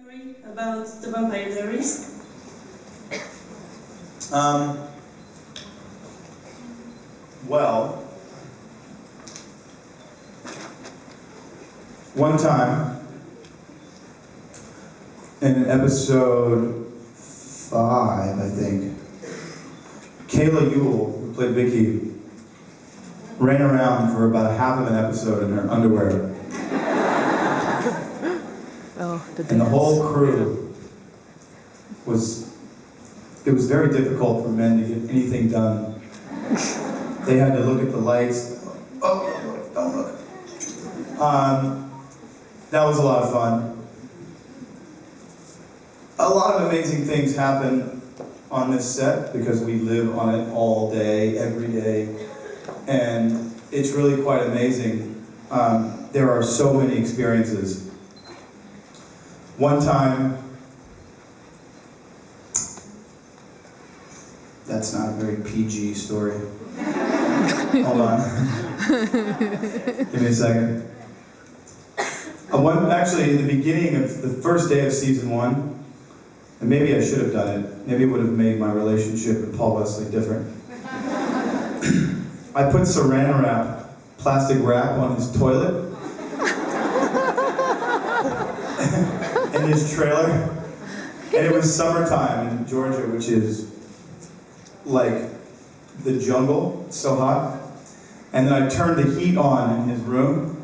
Memory about the Vampire Diaries? Um, well, one time in episode 5, I think, Kayla Ewell, who played Vicky, ran around for about half of an episode in her underwear. And the whole crew it was very difficult for men to get anything done. They had to look at the lights. Oh, don't look. That was a lot of fun. A lot of amazing things happen on this set because we live on it all day, every day. And it's really quite amazing. There are so many experiences. One time, that's not a very PG story. Hold on. Give me a second. Actually, in the beginning of the first day of season 1, and maybe I should have done it, maybe it would have made my relationship with Paul Wesley different. I put saran wrap, plastic wrap on his toilet in his trailer. And it was summertime in Georgia, which is like the jungle, it's so hot. And then I turned the heat on in his room.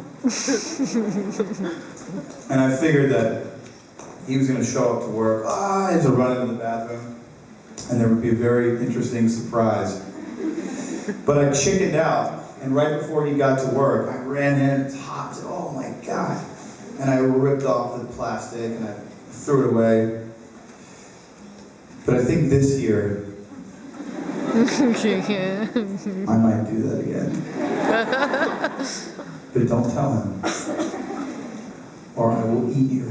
And I figured that he was going to show up to work. I had to run into the bathroom. And there would be a very interesting surprise. But I chickened out. And right before he got to work, I ran in, it's hot, oh my God. And I ripped off the plastic and I threw it away. But I think this year, I might do that again. But don't tell him, or I will eat you.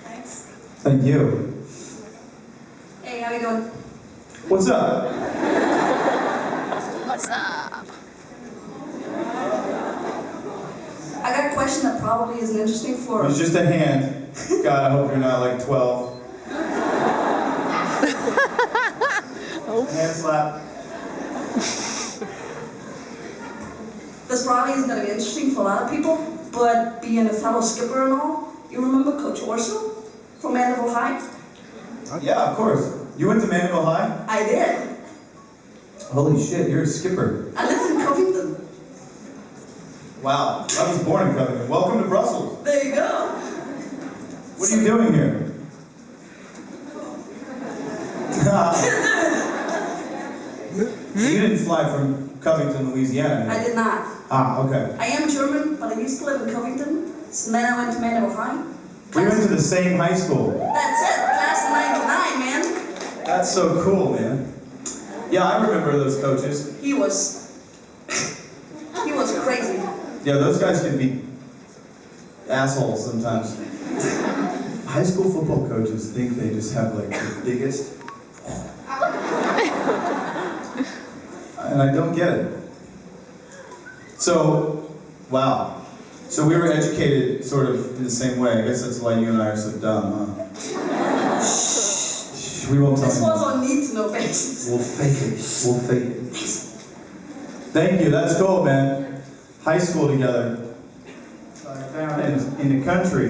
Thanks. Thank you. Hey, how you doing? What's up? What's up? I got a question that probably isn't interesting for... It's just a hand. God, I hope you're not like 12. Hand slap. This probably isn't going to be interesting for a lot of people, but being a fellow skipper and all, you remember Coach Orso from Mandeville High? Yeah, of course. You went to Mandeville High? I did. Holy shit, you're a skipper. I live in Covington. Wow, I was born in Covington. Welcome to Brussels. There you go. What are you doing here? You didn't fly from Covington, Louisiana. I did not. Ah, okay. I am German, but I used to live in Covington, so then I went to Mandeville High. We went to the same high school. That's it, class of 99, man. That's so cool, man. Yeah, I remember those coaches. He was crazy. Yeah, those guys can be assholes sometimes. High school football coaches think they just have like the biggest... And I don't get it. So, wow. So we were educated sort of in the same way. I guess that's why you and I are so dumb, huh? We won't tell This anyone. was on need-to-know basis. We'll fake it. We'll fake it. Thank you. That's cool, man. High school together. Down in the country.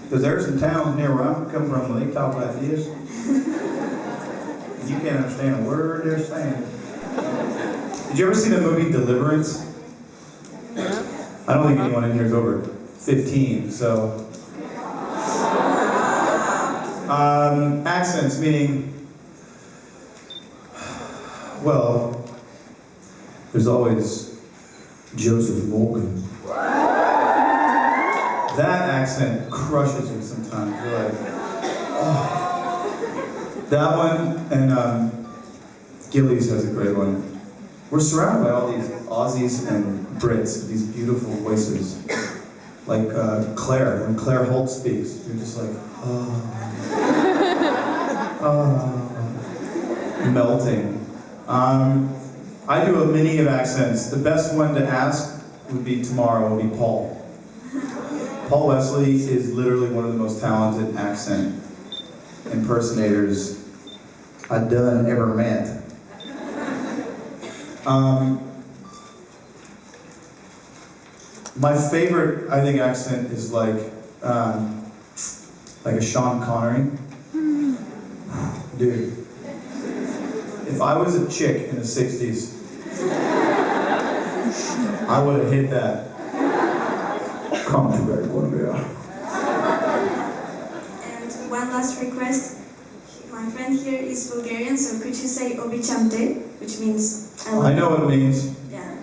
Because there's some towns near where I'm coming from where they talk like this. You can't understand a word they're saying. Did you ever see the movie Deliverance? I don't think anyone in here is over 15, so. Accents, meaning, well, there's always Joseph Morgan. That accent crushes me sometimes. You're like, oh. That one, and Gillies has a great one. We're surrounded by all these Aussies and Brits, these beautiful voices. Like Claire, when Claire Holt speaks, you're just like, melting. I do a mini of accents. The best one to ask would be tomorrow, would be Paul. Paul Wesley is literally one of the most talented accent impersonators I've done ever met. My favorite, I think, accent is like a Sean Connery. Dude, if I was a chick in the 60s, I would have hit that. Come to bed, Colombia. And one last request. My friend here is Bulgarian, so could you say obichante, which means I love you? I know what it means. Yeah.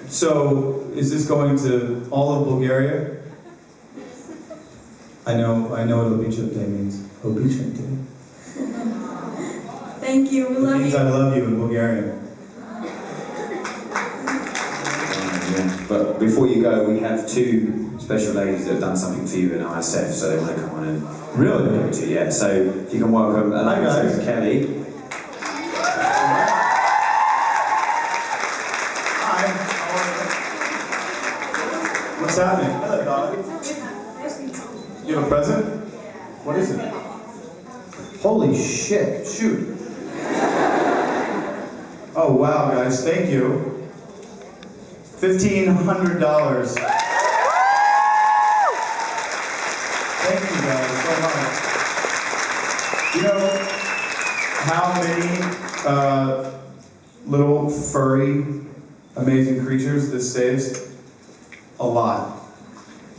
So, is this going to all of Bulgaria? I know what obichante means. Obichante. Thank you, we It love means you. I love you in Bulgarian. But before you go, we have two special ladies that have done something for you in ISF, so they want to come on and Really? go to you. Yeah, so if you can welcome Hi, guys. Kelly. Hi. What's happening? Hello, dog. You have a present? What is it? Holy shit, shoot. Oh, wow, guys, thank you. $1,500. Thank you guys so much. You know how many little furry, amazing creatures this saves? A lot.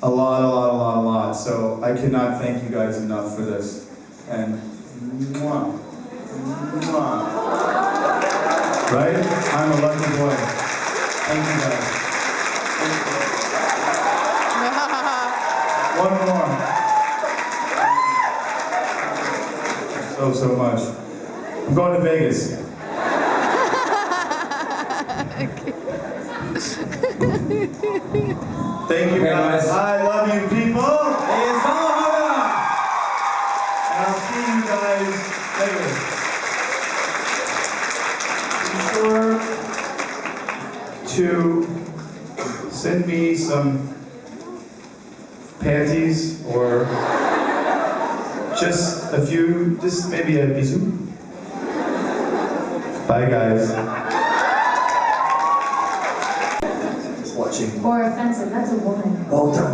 A lot. So I cannot thank you guys enough for this. And mwah, mwah. Right? I'm a lucky boy. Thank you guys. One more. So much. I'm going to Vegas. Thank you guys. I love you people. And I'll see you guys later. Be sure to send me some panties or just a few, just maybe a bisou. Bye guys. Watching. Or offensive, that's a woman. Well done.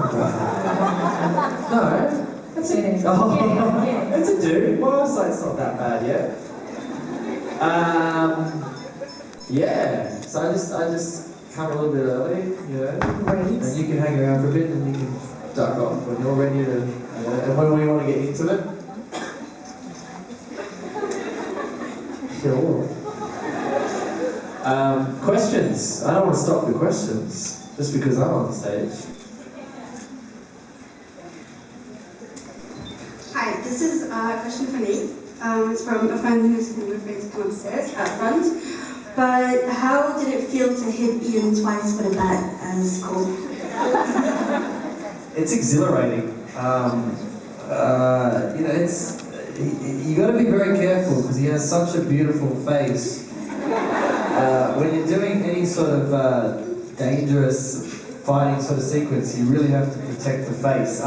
No, that's a Kidding. Oh, Kidding. that's a dude. My eyesight's not that bad yet. Yeah. So I just come a little bit early, you know, Great. and you can hang around for a bit, and you can duck off when you're ready to, and when we want to get into it. Sure. Questions? I don't want to stop the questions just because I'm on stage. Hi, this is a question for me. It's from a friend who's afraid to come upstairs at front. But how did it feel to hit Ian twice with a bat as Cole? It's exhilarating. You know, you got to be very careful because he has such a beautiful face. When you're doing any sort of dangerous fighting sort of sequence, you really have to protect the face.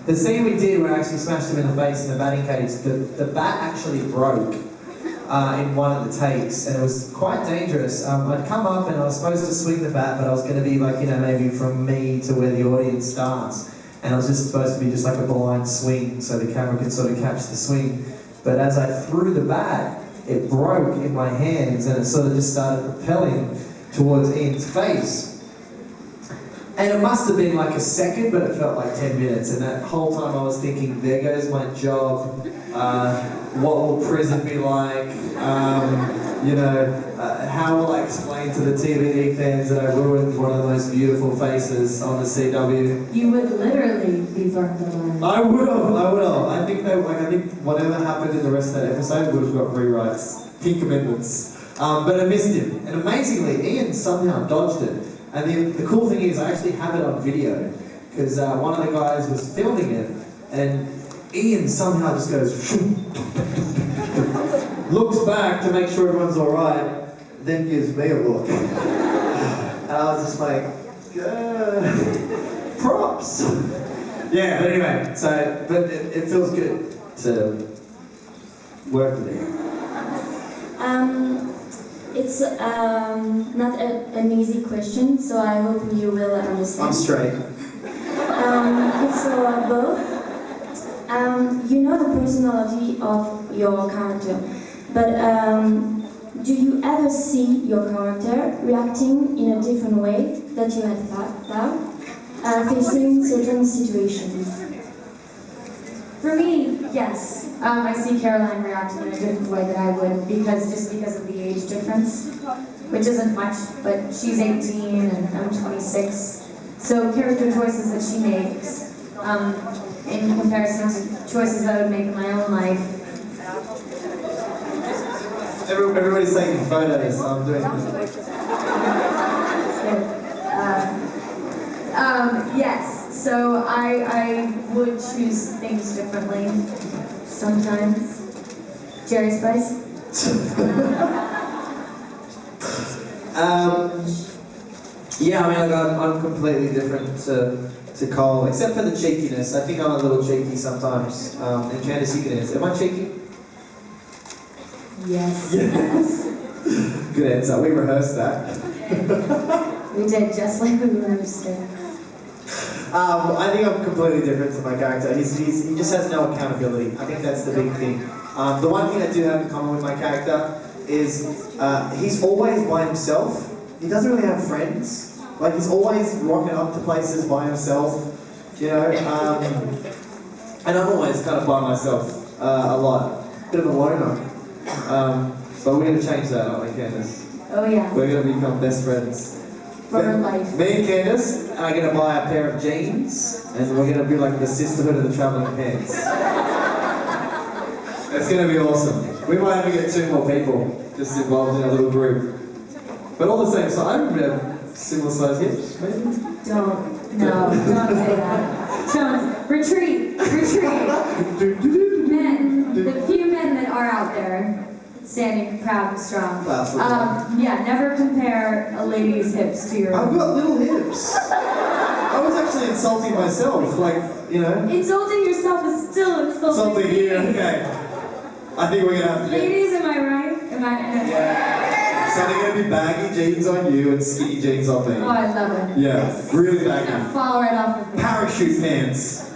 The scene we did where I actually smashed him in the face in the batting cage, the bat actually broke in one of the takes, and it was quite dangerous. I'd come up and I was supposed to swing the bat, but I was going to be like, you know, maybe from me to where the audience starts. And I was just supposed to be just like a blind swing so the camera could sort of catch the swing. But as I threw the bat, it broke in my hands and it sort of just started propelling towards Ian's face. And it must have been like a second, but it felt like 10 minutes. And that whole time I was thinking, there goes my job. What will prison be like? You know, how will I explain to the TV fans that I ruined one of the most beautiful faces on the CW? You would literally be burned alive. I would have. I think whatever happened in the rest of that episode would have got rewrites, pink amendments. But I missed him. And amazingly, Ian somehow dodged it. And the cool thing is, I actually have it on video, because one of the guys was filming it, and Ian somehow just goes, looks back to make sure everyone's alright, then gives me a look. And I was just like, Props. Yeah, but anyway, so but it feels good to work with it. It's not an easy question, so I hope you will understand. I'm straight. It's both. You know the personality of your character, but do you ever see your character reacting in a different way that you had thought, facing certain situations? For me, yes. I see Caroline reacting in a different way than I would because of the age difference, which isn't much, but she's 18 and I'm 26. So character choices that she makes, in comparison to choices that I would make in my own life. Everybody's taking photos, so I'm doing this. Yes. So I would choose things differently sometimes. Jerry Spice? Yeah, I mean, like, I'm completely different to Cole, except for the cheekiness. I think I'm a little cheeky sometimes. And Candice, you can answer. Am I cheeky? Yes. Yes. Good answer. We rehearsed that. We did, just like we rehearsed it. I think I'm completely different to my character. He just has no accountability. I think that's the big thing. The one thing I do have in common with my character is he's always by himself. He doesn't really have friends. Like, he's always rocking up to places by himself, you know. And I'm always kind of by myself a lot. Bit of a loner. But we're going to change that, aren't we, Candice? Oh yeah. We're going to become best friends. For life. Me and Candice are going to buy a pair of jeans, and we're going to be like the sisterhood of the travelling pants. It's going to be awesome. We might even get 2 more people just involved in a little group. But all the same size, we have similar size hips, maybe? Don't say that. Don't. Retreat. Men, the few men that are out there, standing proud and strong. Yeah, never compare a lady's hips to your own. I've got little hips. I was actually insulting myself, like, you know. Insulting yourself is still insulting Something here, okay. I think we're going to have to get... Ladies, am I right? Am I? Yeah. So they're going to be baggy jeans on you and skinny jeans on me. Oh, I love it. Yeah, really It's gonna baggy. fall right off of me. Parachute pants.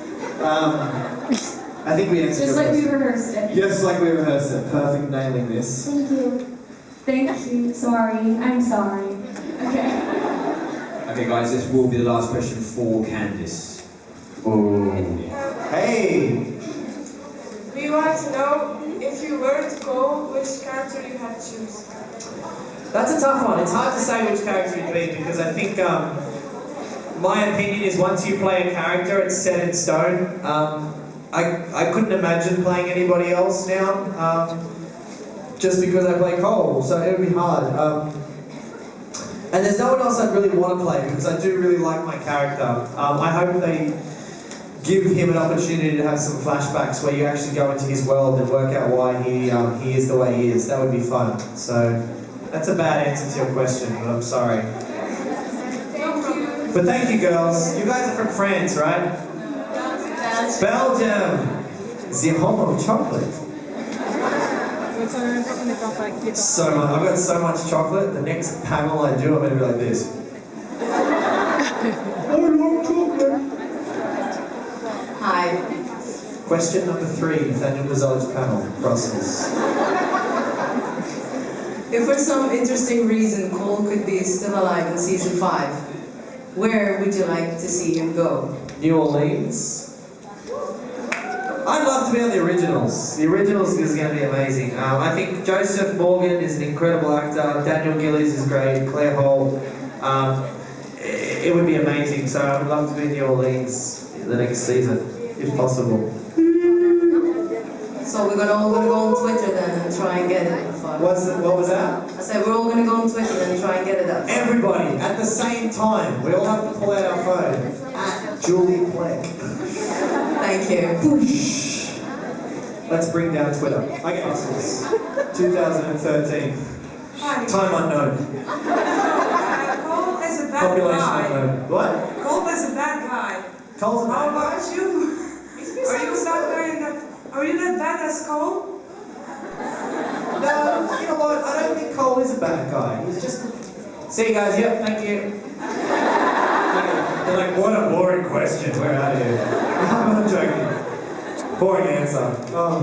I think we answered Just your like we question. rehearsed it. Just like we rehearsed it. Perfect nailing this. Thank you. Thank you. Sorry. I'm sorry. Okay. Okay guys, this will be the last question for Candice. Oh. Hey! We want to know, if you were to go, which character you had to choose. That's a tough one. It's hard to say which character you'd be because I think my opinion is once you play a character, it's set in stone. I couldn't imagine playing anybody else now, just because I play Cole, so it would be hard. And there's no one else I'd really want to play because I do really like my character. I hope they give him an opportunity to have some flashbacks where you actually go into his world and work out why he is the way he is. That would be fun. So that's a bad answer to your question, but I'm sorry. But thank you, girls. You guys are from France, right? Belgium. The home of chocolate. So much. I've got so much chocolate. The next panel I do, I'm going to be like this. I love chocolate. Hi. Question number 3, Nathaniel Mazzoli's panel, Brussels. If for some interesting reason Cole could be still alive in season 5, where would you like to see him go? New Orleans. I'd love to be on the originals. The originals is going to be amazing. I think Joseph Morgan is an incredible actor. Daniel Gillies is great. Claire Hall. It would be amazing. So I would love to be in New Orleans the next season, if possible. So we're all going to go on Twitter then and try and get it. What was that? I said we're all going to go on Twitter and try and get it up. Everybody at the same time. We all have to pull out our phone. At Julie Pleck. Thank you. Let's bring down Twitter. Okay, Brussels, 2013. Time unknown. Cole is a bad population guy. unknown. What? Cole is a bad guy. Cole's a How bad guy? about you? Are you that bad as Cole? No, you know what? I don't think Cole is a bad guy. He's just... See you guys. Yep, thank you. They're like, what a boring question. We're out of here. I'm joking. Boring answer. Oh.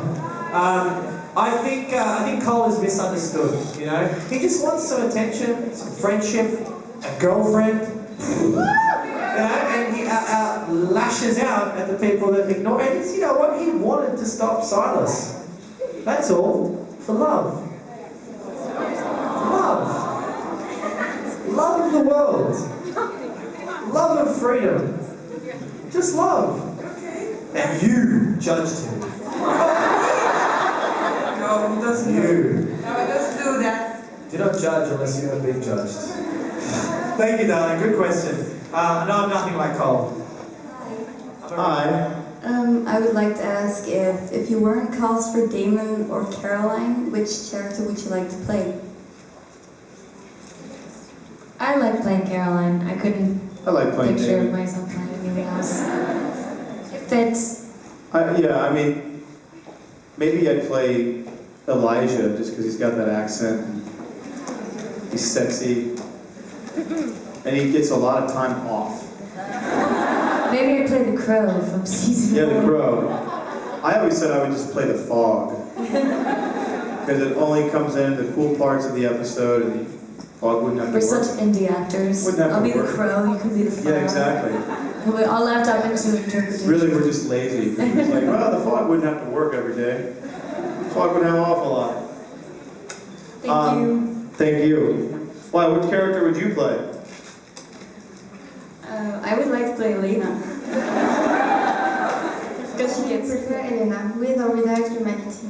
I think Cole is misunderstood, you know? He just wants some attention, some friendship, a girlfriend, you know? And he lashes out at the people that ignore him. You know what? He wanted to stop Silas. That's all. For love. Love. Love of the world. Love of freedom. Just love. And you judged him. No, he doesn't. You. No, he doesn't do that. Do not judge unless you are being judged. Thank you, darling. Good question. No, I'm nothing like Cole. Hi. I would like to ask if you weren't cast for Damon or Caroline, which character would you like to play? I like playing Caroline. I couldn't I like playing picture Damon. myself playing anything else. It fits. Yeah, I mean, maybe I'd play Elijah just because he's got that accent. And he's sexy. And he gets a lot of time off. Maybe I play the Crow from season Yeah, the 1. Crow. I always said I would just play the Fog. Because it only comes in the cool parts of the episode and the Fog wouldn't have to We're work. such indie actors. Wouldn't have I'll to be the work. Crow, you can be the Fog. Yeah, exactly. We're all left up into interpretation. Really, we're just lazy. It's like, well, the Fog wouldn't have to work every day. The Fog would have off a lot. Thank you. Thank you. Why, which character would you play? I would like to play Elena. Because she gets Prefer Elena, with or without humanity?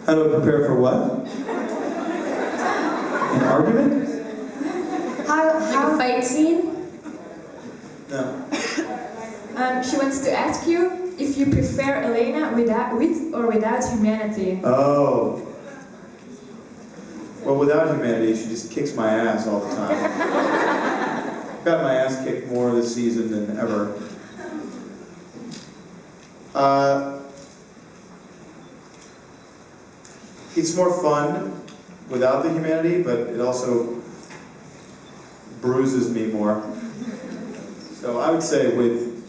How do I prepare for what? An argument? like a fight scene. No. She wants to ask you if you prefer Elena with or without humanity. Oh. Well, without humanity, she just kicks my ass all the time. Got my ass kicked more this season than ever. It's more fun without the humanity, but it also bruises me more. So I would say with,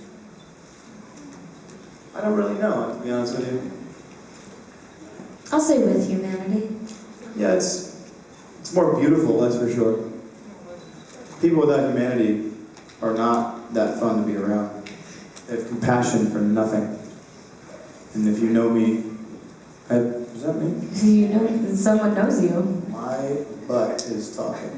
I don't really know, to be honest with you. I'll say with humanity. Yeah, it's more beautiful, that's for sure. People without humanity are not that fun to be around. They have compassion for nothing. And if you know me, is that me? You know, someone knows you. My butt is talking.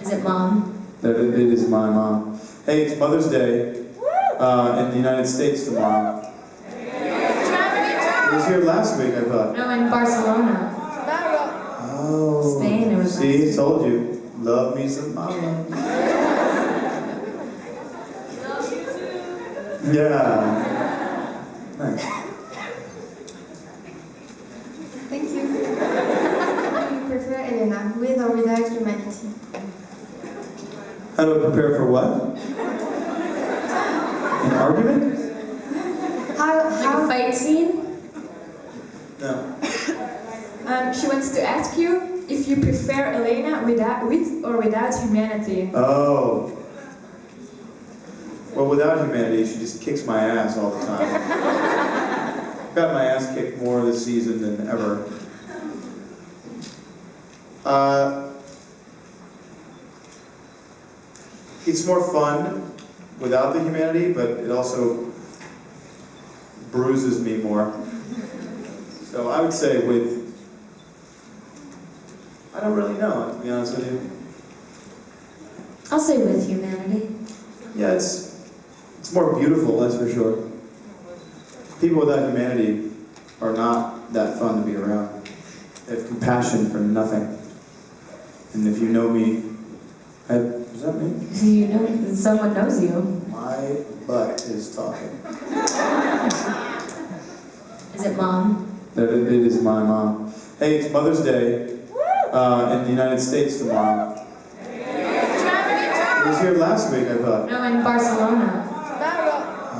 Is it Mom? It is my mom. Hey, it's Mother's Day in the United States tomorrow. It was here last week, I thought. No, in Barcelona. Oh. Spain, it was See, I told you. Love me some mama. Yeah. Nice. Thank you. Do you prefer Elena, with or without humanity? How do I prepare for what? An argument? Like a fight scene. No. She wants to ask you if you prefer Elena with or without humanity. Oh. Well, without humanity, she just kicks my ass all the time. Got my ass kicked more this season than ever. It's more fun without the humanity, but it also bruises me more. So I would say with, I don't really know, to be honest with you. I'll say with humanity. Yeah, it's more beautiful, that's for sure. People without humanity are not that fun to be around. They have compassion for nothing. And if you know me, is that me? You know, someone knows you. My butt is talking. Is it Mom? It is my mom. Hey, it's Mother's Day in the United States tomorrow. He was here last week, I thought. No, in Barcelona.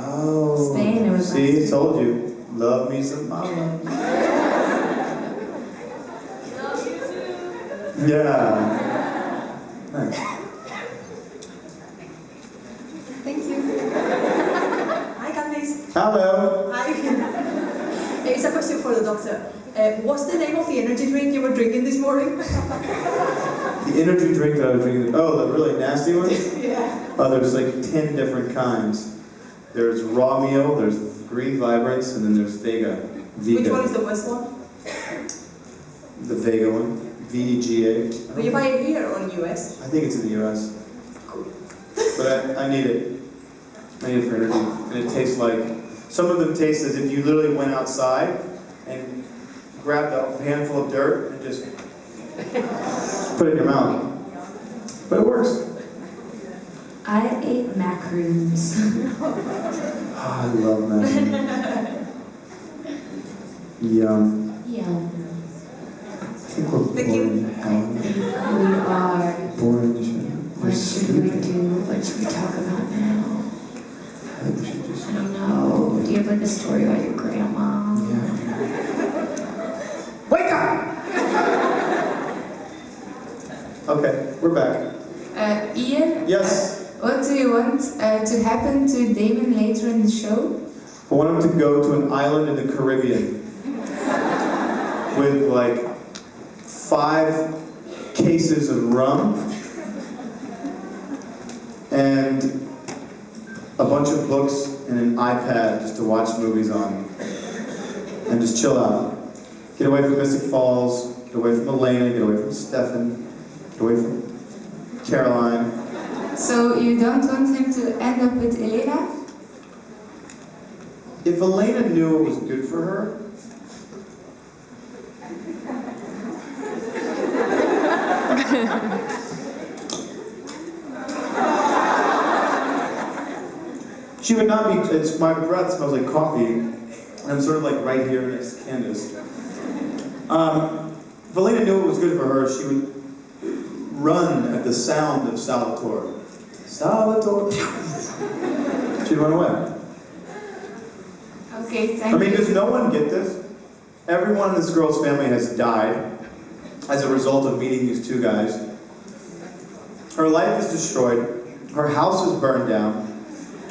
Oh. Spain, it was See, last told you. Love me some mama. Yeah. Nice. Thank you. Hi, Candice. Hello. Hi. It's a question for the doctor. What's the name of the energy drink you were drinking this morning? The energy drink that I was drinking. Oh, the really nasty one? Yeah. Oh, there's like 10 different kinds. There's raw meal, there's green vibrance, and then there's Vega. Which one is the best one? The Vega one. VEGA. Do you buy it here or in the US? I think it's in the US. Cool. But I need it. I need it for energy. And it tastes like, some of them taste as if you literally went outside and grabbed a handful of dirt and just put it in your mouth. But it works. I ate macaroons. Oh, I love that. Yum. Yum. I think we're boring hell. We are. Boring. What should we do? What should we talk about now? I think we should just... I don't know. Do you have like a story about your grandma? Yeah. Wake up! Okay, we're back. Ian? Yes? What do you want to happen to Damon later in the show? I want him to go to an island in the Caribbean with like 5 cases of rum and a bunch of books and an iPad just to watch movies on and just chill out. Get away from Mystic Falls, get away from Elena, get away from Stefan, get away from Caroline. So you don't want him to end up with Elena? If Elena knew it was good for her, she would not be, my breath smells like coffee, and I'm sort of like right here next to Candace. If Elena knew it was good for her, she would run at the sound of Salvatore. Salvatore! She'd run away. Okay, thank you. I mean, does no one get this? Everyone in this girl's family has died as a result of meeting these 2 guys. Her life is destroyed. Her house is burned down.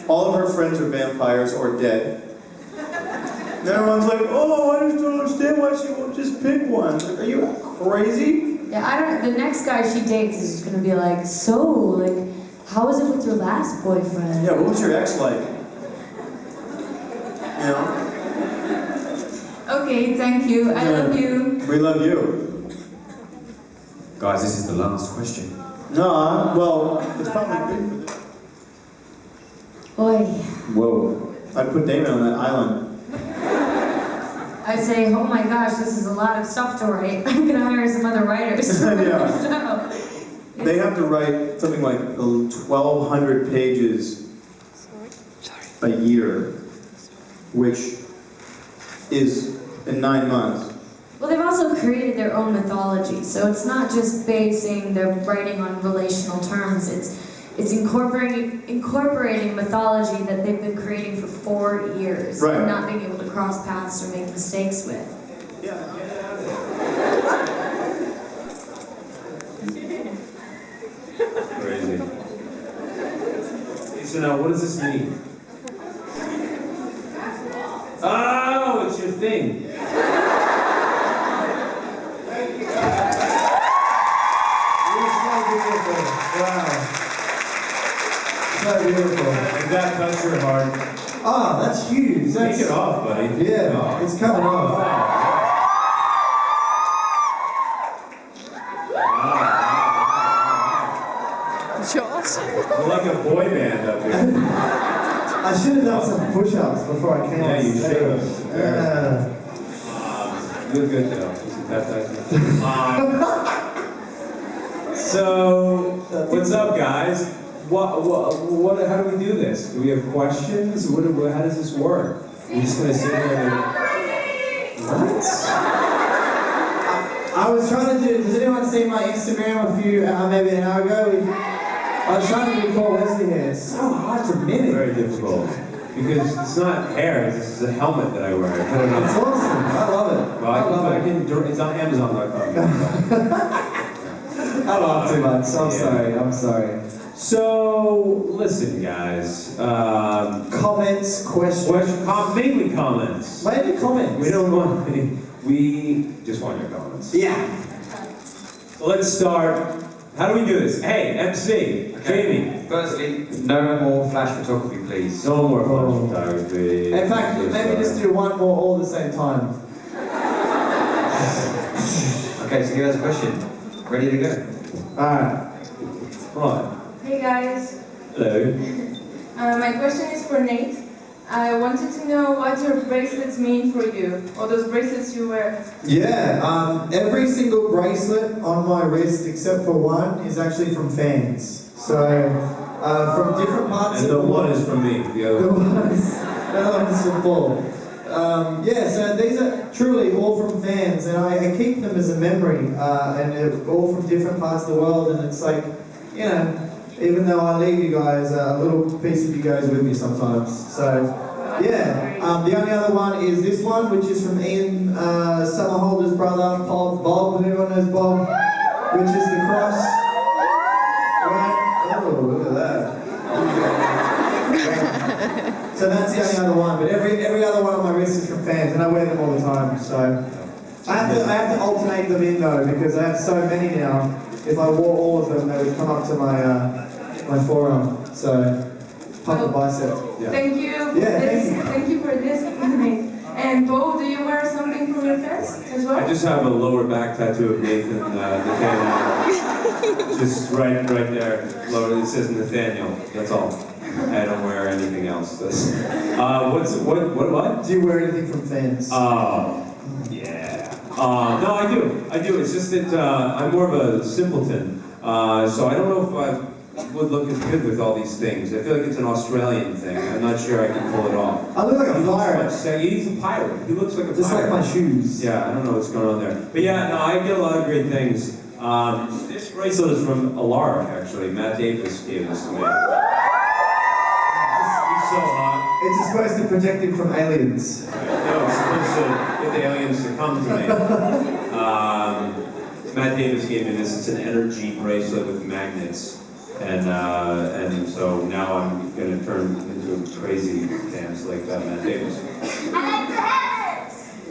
All of her friends are vampires or dead. And everyone's like, oh, I just don't understand why she won't just pick one. Like, are you crazy? Yeah, the next guy she dates is just gonna be like, so, like, how was it with your last boyfriend? Yeah, what was your ex like? You know? Okay, thank you. I love you. We love you. Guys, this is the last question. No, well, it's probably good for this. Boy. Whoa. I'd put Damon on that island. I'd say, oh my gosh, this is a lot of stuff to write. I'm gonna hire some other writers. Yeah. They have to write something like 1,200 pages a year, which is in 9 months. Well, they've also created their own mythology, so it's not just basing their writing on relational terms. It's incorporating mythology that they've been creating for 4 years, right, and not being able to cross paths or make mistakes with. Yeah. Crazy. So now, what does this mean? Oh, it's your thing. Wow. So beautiful. Did that touch your heart? Oh, that's huge. That's, take it off, buddy. Yeah, it's coming off. You're like a boy band up here. I should have done some push-ups before I came on you stage. should have. You're good though. So, what's up, guys? What? How do we do this? Do we have questions? How does this work? We're just gonna sit here and... What? I was trying to do, does anyone see my Instagram a few, maybe an hour ago? I was trying to do Paul Wesley hair. It's so hard to mimic. Very difficult. Because it's not hair, this is a helmet that I wear. I put it on. It's awesome. I love it. Well, it's on Amazon.com. I laugh too much. I'm sorry. So, listen, guys. Comments, questions. Mainly comments. Mainly comments. We don't want. We just want your comments. Yeah. So let's start. How do we do this? Hey, MC, Jamie. Firstly, no more flash photography, please. No more flash photography. In fact, maybe just do one more all at the same time. Okay, so give us a question. Ready to go. Alright. Right. Hey guys. Hello. My question is for Nate. I wanted to know what your bracelets mean for you, or those bracelets you wear. Yeah, every single bracelet on my wrist except for one is actually from fans. So, from different parts and of the world. one is from me, the other one. The other one's from Paul. Yeah, so these are truly all from fans, and I keep them as a memory, and they're all from different parts of the world, and it's like, you know, even though I leave you guys, a little piece of you goes with me sometimes. So, yeah. The only other one is this one, which is from Ian Summerholder's brother, Bob. Everyone knows Bob, which is the cross. Right? Oh, look at that. So that's the only other one, but every other one on my wrist is from fans, and I wear them all the time. So I have to alternate them in though, because I have so many now. If I wore all of them, they would come up to my forearm. So pump the bicep. Yeah. Thank you. Yeah, thank you. Thank you for this, Nate. And Bo, do you wear something from your fans as well? I just have a lower back tattoo of Nathan Nathaniel. Just right there. Lower. It says Nathaniel. That's all. I don't wear anything else. What? Do you wear anything from fans? Yeah. No, I do. It's just that I'm more of a simpleton. So I don't know if I would look as good with all these things. I feel like it's an Australian thing. I'm not sure I can pull it off. I look like a pirate. He's a pirate. He looks like a pirate. Just like my shoes. Yeah, I don't know what's going on there. But yeah, no, I get a lot of great things. This bracelet is from Alara, actually. Matt Davis gave this to me. So hot. It's supposed to protect him from aliens. No, it's supposed to get the aliens to come to me. Matt Davis gave me this. It's an energy bracelet with magnets. And so now I'm going to turn into a crazy dance like Matt Davis.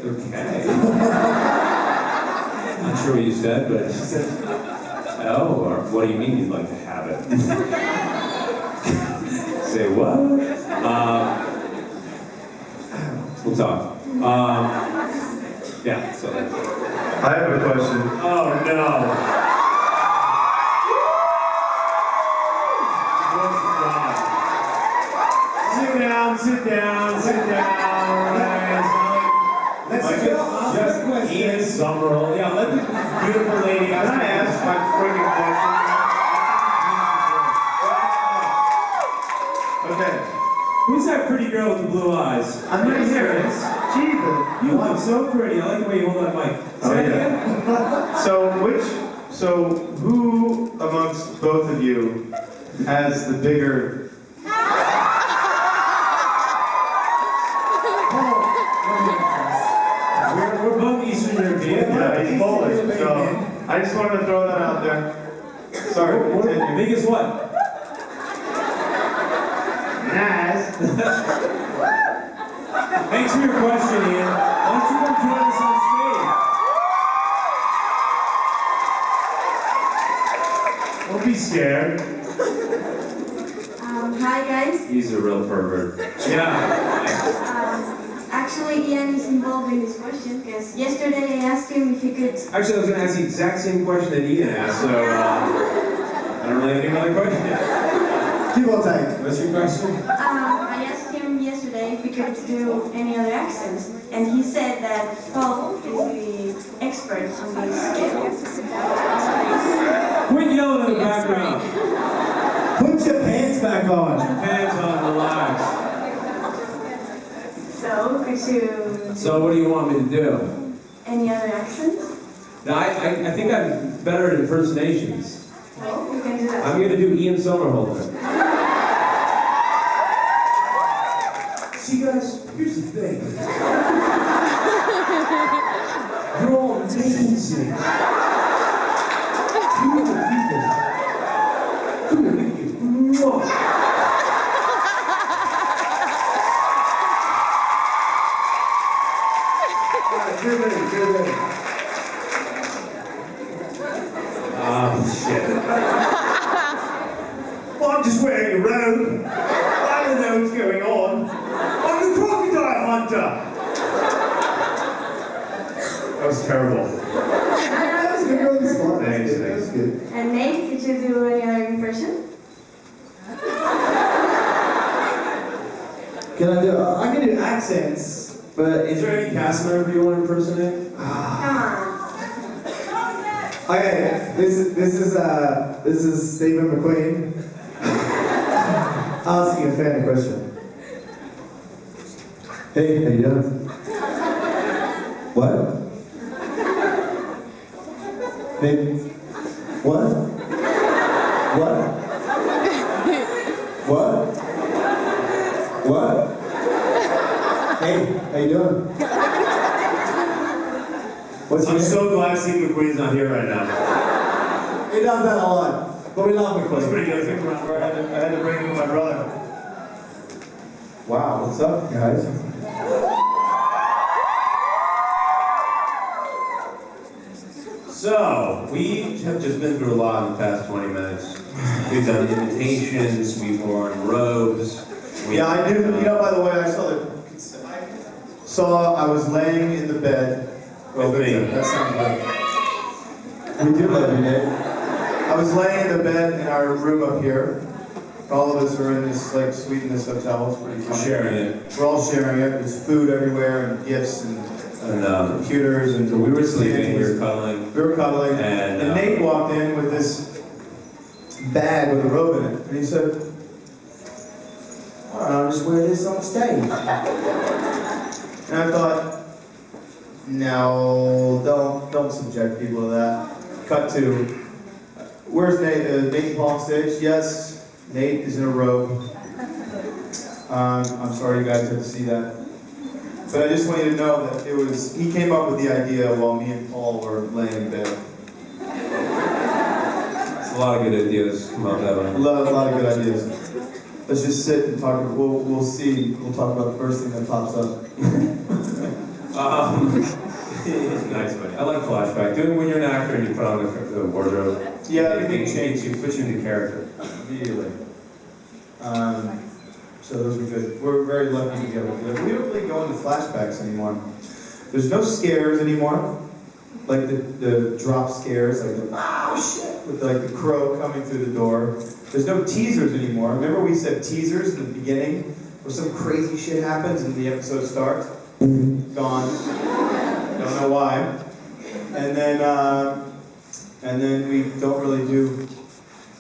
Okay. Not sure what you said, but she said, oh, or what do you mean you'd like to have it? Say what? We'll talk. Yeah, so that's it. I have a question. Oh, no. Sit down. Let's go. Just Ian Summerall. Yeah, let this beautiful lady. Can I ask my friggin' question? Okay. Who's that pretty girl with the blue eyes? I'm right here. Jesus. You look so pretty. I like the way you hold that mic. Say that again? So who amongst both of you has the bigger? We're both Eastern European. Yeah, he's Polish. So I just wanted to throw that out there. Sorry. Your biggest what? Nice. Thanks for your question, Ian. Why don't you come join us on stage? Don't be scared. Hi guys. He's a real pervert. Yeah. Actually, Ian is involved in this question because yesterday I asked him if he could. Actually, I was going to ask the exact same question that Ian asked, so I don't really have any other question yet. Give or take. What's your question? I asked him yesterday if he could do any other accents, and he said that Paul is the expert on this scale. Quit yelling in the background. Put your pants back on. Put your pants on, relax. So, could you So what do you want me to do? any other accents? No, I think I'm better at impersonations. Well, you can do that. I'm going to do Ian Somerhalder. See guys, here's the thing. You're all amazing. Beautiful people. Come here, look at you. Mwah. Get ready. Oh, shit. Well, I'm just wearing a robe. I don't know what's going on. I'm the crocodile hunter. That was terrible. That was good on the spot. Thanks. That was good. And Nate, did you do any other impression? Can I do? I can do accents, but Is there any cast member you want to impersonate? Come on. Okay, this is Stephen McQueen asking a fan a question. Hey, how you doing? What? Hey, what? What? What? What? Hey, how you doing? What's your I'm name? so glad Steve McQueen's not here right now. He does that a lot, but we love That's McQueen. pretty good. I had to bring in my brother. Wow, what's up, guys? So, we have just been through a lot in the past 20 minutes. We've done invitations, we've worn robes. Yeah, I do. You know, by the way, I was laying in the bed. With me. That sounds good. We do love you, Nate. I was laying in the bed in our room up here. All of us are in this like suite in this hotel. It's pretty We're fun. sharing it. We're all sharing it. There's food everywhere and gifts and computers and So we were sleeping, we were cuddling. We were cuddling. And, Nate walked in with this bag with a robe in it, and he said, "I'll just wear this on stage." And I thought, no, don't subject people to that. Cut to, where's Nate? Nate and Paul on stage? Yes, Nate is in a robe. I'm sorry you guys had to see that. But I just want you to know that he came up with the idea while me and Paul were laying in bed. It's a lot of good ideas come out that way. A lot of good ideas. Let's just sit and talk. We'll see. We'll talk about the first thing that pops up. Nice, buddy. I like flashback. Doing when you're an actor and you put on the wardrobe. Yeah, everything changes. You put you into character. Immediately. So those were good. We're very lucky to be able to do it. We don't really go into flashbacks anymore. There's no scares anymore. Like the drop scares, like the oh shit, with like the crow coming through the door. There's no teasers anymore. Remember we said teasers in the beginning, where some crazy shit happens and the episode starts? Gone. Don't know why. And then we don't really do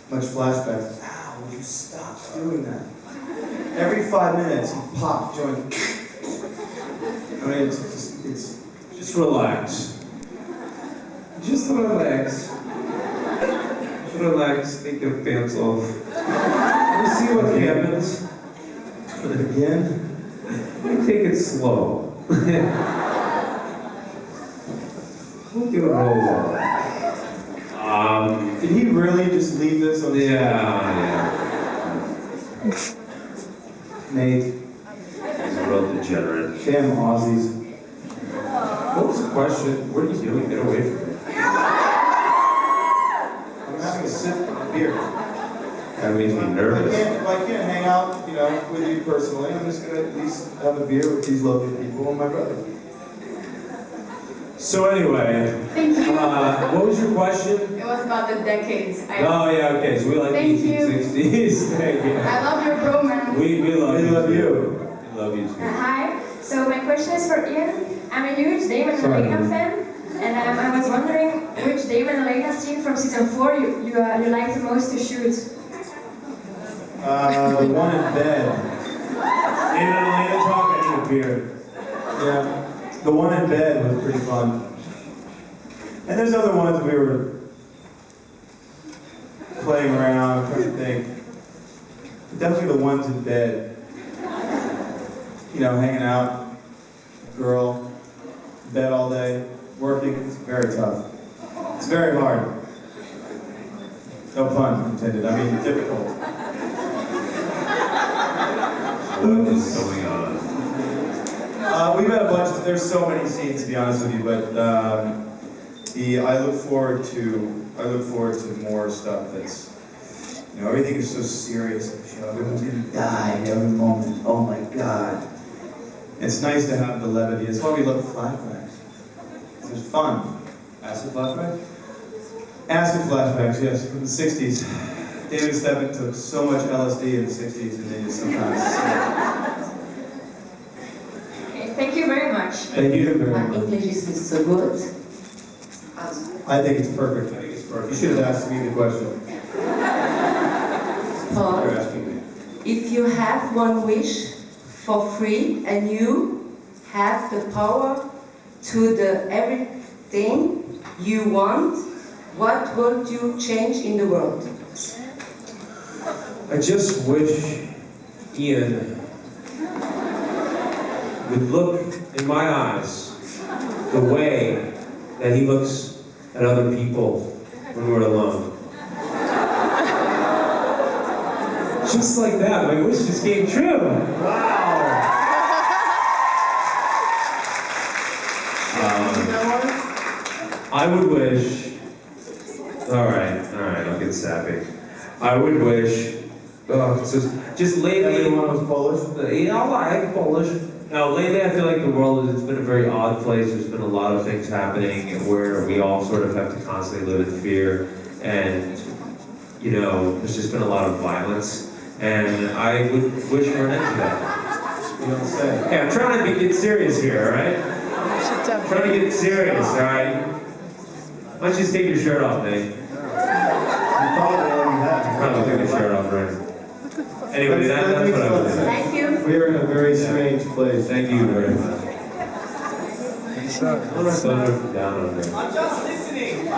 much flashbacks. Ow, would you stop doing that? Every 5 minutes, you pop joint. I mean, it's Just relax. Just relax. Just relax, take your pants off. We'll see what happens. again. Take it slow. We'll do a roll on. Did he really just leave this on the Yeah. Nate. He's a real degenerate. Damn Aussies. What was the question? What are you doing? Get away from me. I'm having a sip of beer. That makes me nervous. If I can't hang out, with you personally, I'm just gonna at least have a beer with these lovely people and my brother. So anyway, Thank you. what was your question? It was about the decades. Oh yeah, okay, so we like Thank you. 1860s. Thank you. I love your bromance. We love you. you. We love you too. Hi, so my question is for Ian. I'm a huge Damon and Elena fan, and I was wondering which Damon and Elena scene from season 4 you like the most to shoot. The one in bed. David and Elena talk, I need a beer. Yeah. The one in bed was pretty fun. And there's other ones we were playing around, trying to think. But definitely the ones in bed. You know, hanging out, girl, bed all day, working. It's very tough. It's very hard. No pun intended. I mean, difficult. What is going on? We've had a bunch. There's so many scenes, to be honest with you, but I look forward to more stuff that's, you know, everything is so serious in the show. Everyone's gonna die every moment. Oh my God. It's nice to have the levity. That's why we love flashbacks. It's fun. Acid flashback? Acid flashbacks, yes, from the 60s. David Steppen took so much LSD in the 60s and they just sometimes... Okay, thank you very much. Thank you very much. English is so good. I think it's perfect. I think it's perfect. You should have asked me the question. Paul, You're asking me. if you have one wish for free and you have the power to do everything you want, what would you change in the world? I just wish Ian would look in my eyes the way that he looks at other people when we're alone. Just like that, my wish just came true. Wow. I would wish. All right, I'll get sappy. I would wish. Just lately. Everyone was Polish? Yeah, I like Polish. Now, lately I feel like the world has been a very odd place. There's been a lot of things happening where we all sort of have to constantly live in fear. And, you know, there's just been a lot of violence. And I would wish for an end to that. You don't say. Hey, I'm trying to get serious here, all right? I'm trying to get serious, all right? Why don't you just take your shirt off, Nate? You probably already have. Probably take your shirt off, right? Anyway, that's what I would say. Thank you. We are in a very strange place. Thank you very much. I'm not going down on there. I'm just listening. Yeah.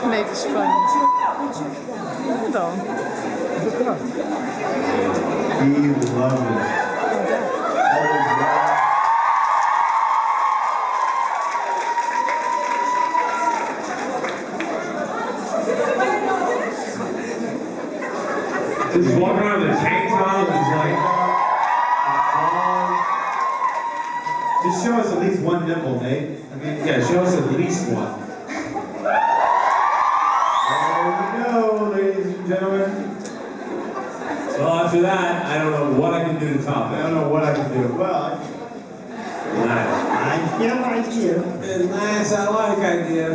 Make friends. No. He loved it. Just walking around with a tank top and Just show us at least one nipple, Nate. I mean, yeah, show us at least one. There we go, ladies and gentlemen. Well, after that, I don't know what I can do to top it. I don't know what I can do. Well, Nice. I feel like you. It's nice, I like idea.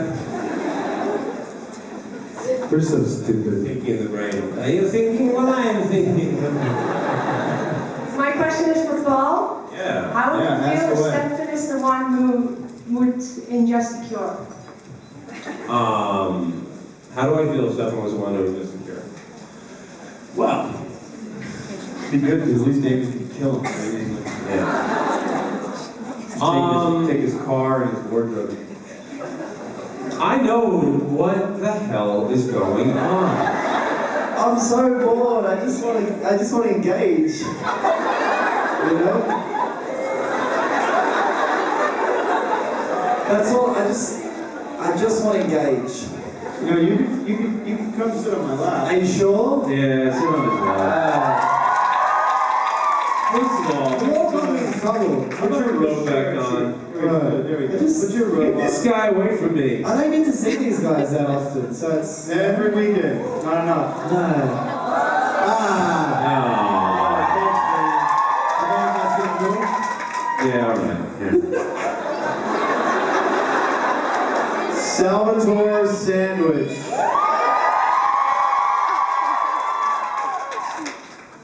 We're so stupid. Thinking in the brain. Are you thinking what I am thinking? My question is for Paul. Yeah. How would Yeah, you feel ask if away. Stefan is the one who would ingest the cure? How do I feel if Stefan was the one who was insecure? Well, Be good because at least David can kill him. yeah. Take his car and his wardrobe. I know what the hell is going on. I'm so bored. I just want to engage. You know? That's all. I just want to engage. You know, you can come sit on my lap. Are you sure? Yeah, sit on his lap. First of all, You all got me in trouble. put your robe back on. There we go. Put your Get robe on. this guy away from me. I don't get to see these guys that often, so it's Every weekend. Not enough. no. Yeah, all right. Salvatore sandwich.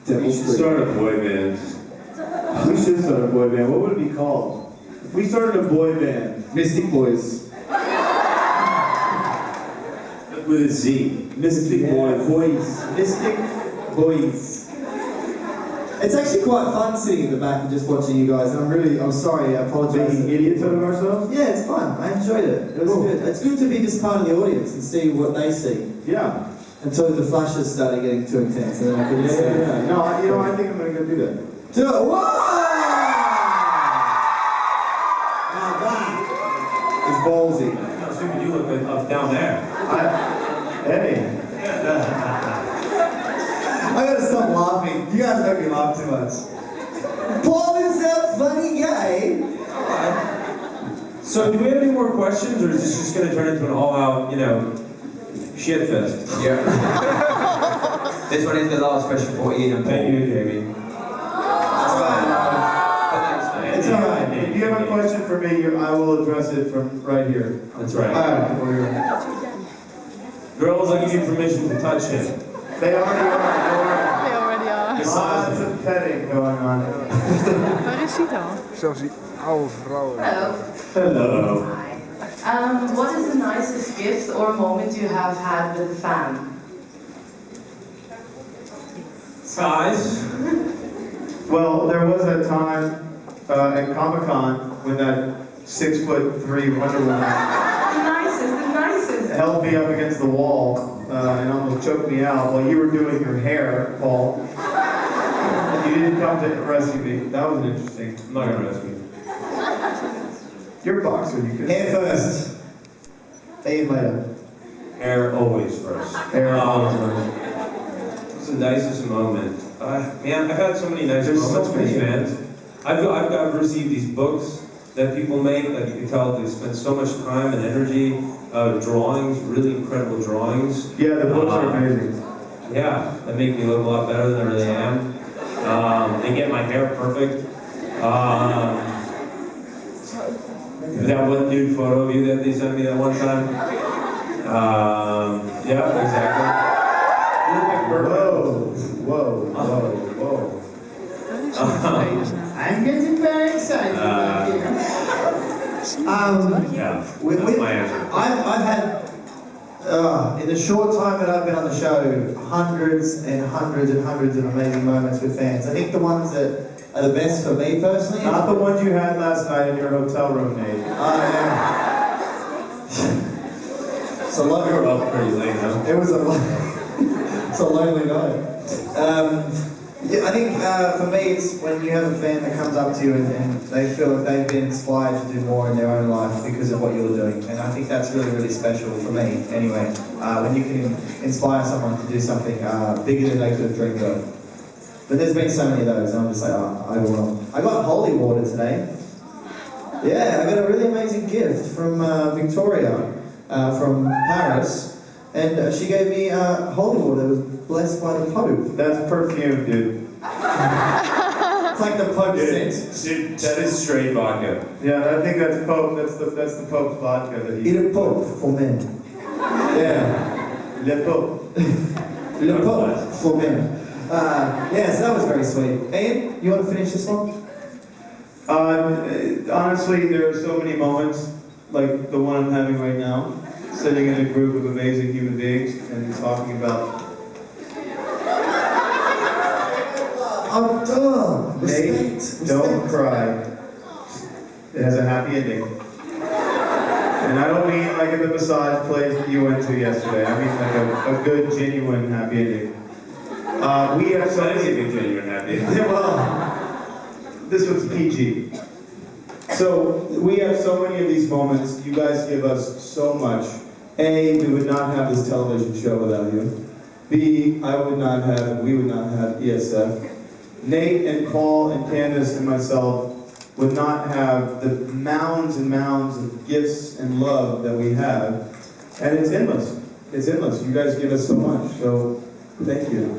We should start a boy band. We should start a boy band. What would it be called? If we started a boy band. Mystic Boys. With a Z. Mystic Boy. Boys. Mystic Boys. It's actually quite fun sitting in the back and just watching you guys, and I'm sorry, I apologise. Making idiots out of ourselves? Yeah, it's fun. I enjoyed it. It was good. It's good to be just part of the audience and see what they see. Yeah. Until the flashes started getting too intense, and then I couldn't see. Yeah. No, I think I'm gonna go do that. Do it. Whoa! Now that is ballsy. I'm assuming you look up down there. Hey. I gotta stop laughing. You guys make me laugh too much. Paul is that funny guy. So, do we have any more questions, or is this just going to turn into an all-out, shit fest? Yeah. This one is the last question for Ian and Paul. Thank you, Jamie. It's alright. If you have a question for me, I will address it from right here. That's right. Alright. Girls, I give you permission to touch him. They already are. They already are. Lots of petting going on. Waar is hij dan? Zelfs die oude vrouwen. Hello. Hello. Hi. What is the nicest gift or moment you have had with a fan? Guys? Well, there was that time at Comic-Con when that 6'3" Wonder Woman The nicest. held me up against the wall and almost choked me out while you were doing your hair, Paul. You didn't come to rescue me. That was interesting. I'm not going to rescue you. You're a boxer, you could. Hair first. Ian later. Hair always first. Hair always first. It's the nicest moment. Man, I've had so many nice There's moments so with many. fans. I've received these books that people make, like you can tell they spend so much time and energy, drawings, really incredible drawings. Yeah, the books are amazing. Yeah, that make me look a lot better than I really am. They get my hair perfect. That one nude photo of you that they sent me that one time. Yeah, exactly. Whoa. I'm getting very excited about it. Yeah, that's my answer. I've had, in the short time that I've been on the show, hundreds and hundreds and hundreds of amazing moments with fans. I think the ones that are the best for me personally. Not the ones you had last night in your hotel room, Nate. Yeah. So You were up pretty late, huh? it was it's a lonely night. Yeah, I think for me it's when you have a fan that comes up to you and they feel that they've been inspired to do more in their own life because of what you're doing. And I think that's really, really special for me anyway. When you can inspire someone to do something bigger than they could have dreamed of. But there's been so many of those and I'm just like, I got holy water today. Yeah, I got a really amazing gift from Victoria from Paris. And she gave me holy water that was blessed by the Pope. That's perfume, dude. It's like the Pope's scent. Dude, that is straight vodka. Yeah, I think that's Pope. That's the Pope's vodka that he. Il est Pope for men. Yeah. Le Pope. Le Pope for men. Yeah, so that was very sweet. Ian, you want to finish this one? Honestly, there are so many moments like the one I'm having right now, sitting in a group of amazing human beings and talking about. Nate, don't cry. It has a happy ending. And I don't mean like in the massage place that you went to yesterday. I mean like a good, genuine happy ending. We have so That is a many. good genuine happy. Well, this was PG. So we have so many of these moments. You guys give us so much. A, we would not have this television show without you. B, we would not have ESF. Nate and Paul and Candace and myself would not have the mounds and mounds of gifts and love that we have. And it's endless. It's endless. You guys give us so much. So thank you.